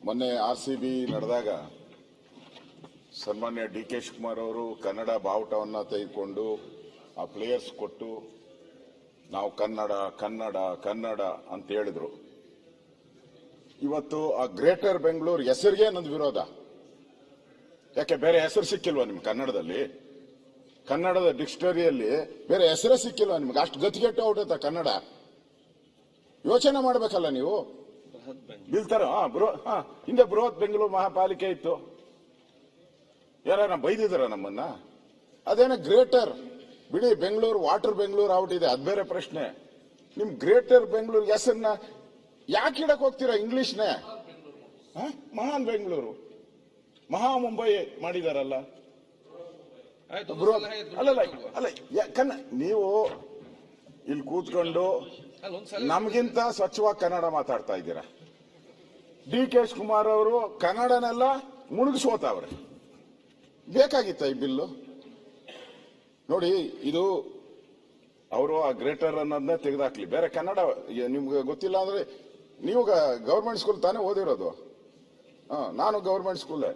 ಮೊನ್ನೆ RCB ನಡೆದಾಗ ಸನ್ಮಾನ್ಯ ಡಿ ಕೆ ಶಿವಕುಮಾರ್ ಅವರು ಕನ್ನಡ ಬಾವುಟವನ್ನು ತೆಗೆದುಕೊಂಡು ಆ ಪ್ಲೇಯರ್ಸ್ ಕೊಟ್ಟು ನಾವು ಕನ್ನಡ ಕನ್ನಡ ಕನ್ನಡ ಅಂತ ಹೇಳಿದ್ರು. ಇವತ್ತು ಆ ಗ್ರೇಟರ್ ಬೆಂಗಳೂರು ಹೆಸರಿಗೆ ನಂದು ವಿರೋಧ. ಯಾಕೆ ಬೇರೆ ಹೆಸರು ಸಿಕ್ಕಿಲ್ವಾ ನಿಮ್ಗೆ ಕನ್ನಡದಲ್ಲಿ? ಕನ್ನಡದ ಡಿಕ್ಷನರಿಯಲ್ಲಿ ಬೇರೆ ಹೆಸರೇ ಸಿಕ್ಕಿಲ್ವಾ ನಿಮ್ಗೆ? ಅಷ್ಟು ಗತಿಗೆಟ್ಟು ಹೊರಟೈತ ಕನ್ನಡ? ಯೋಚನೆ ಮಾಡ್ಬೇಕಲ್ಲ ನೀವು. ಬೀಳ್ತಾರ ಹಿಂದೆ ಬೃಹತ್ ಬೆಂಗಳೂರು ಮಹಾಪಾಲಿಕೆ ಇತ್ತು. ಯಾರ ಬೈದಿದಾರ ನಮ್ಮನ್ನ? ಅದೇನ ಗ್ರೇಟರ್ ಬಿಡಿ, ಬೆಂಗಳೂರು ವಾಟರ್ ಬೆಂಗಳೂರು ಔಟಿದೆ, ಅದ್ ಬೇರೆ ಪ್ರಶ್ನೆ. ನಿಮ್ ಗ್ರೇಟರ್ ಬೆಂಗಳೂರು ಹೆಸರನ್ನ ಯಾಕೆ ಇಡಕ್ ಹೋಗ್ತೀರಾ ಇಂಗ್ಲಿಷ್ನೇ? ಮಹಾನ್ ಬೆಂಗಳೂರು, ಮಹಾ ಮುಂಬೈ ಮಾಡಿದಾರಲ್ಲ. ಅಲ್ಲ ನೀವು ಇಲ್ಲಿ ಕೂತ್ಕೊಂಡು ನಮ್ಗಿಂತ ಸ್ವಚ್ಛವಾಗಿ ಕನ್ನಡ ಮಾತಾಡ್ತಾ ಇದ್ದೀರಾ. ಡಿ ಕೆ ಶಿವಕುಮಾರ್ ಅವರು ಕನ್ನಡನೆಲ್ಲ ಮುಳುಗಿಸೋತಾವ್ರೆ. ಬೇಕಾಗಿತ್ತ ಈ ಬಿಲ್ಲು? ನೋಡಿ, ಇದು ಅವರು ಆ ಗ್ರೇಟರ್ ಅನ್ನೋದನ್ನೇ ತೆಗೆದಾಕ್ಲಿ. ಬೇರೆ ಕನ್ನಡ ನಿಮ್ಗೆ ಗೊತ್ತಿಲ್ಲ ಅಂದ್ರೆ ನೀವು ಗವರ್ಮೆಂಟ್ ಸ್ಕೂಲ್ ತಾನೇ ಓದಿರೋದು. ನಾನು ಗವರ್ಮೆಂಟ್ ಸ್ಕೂಲೇ.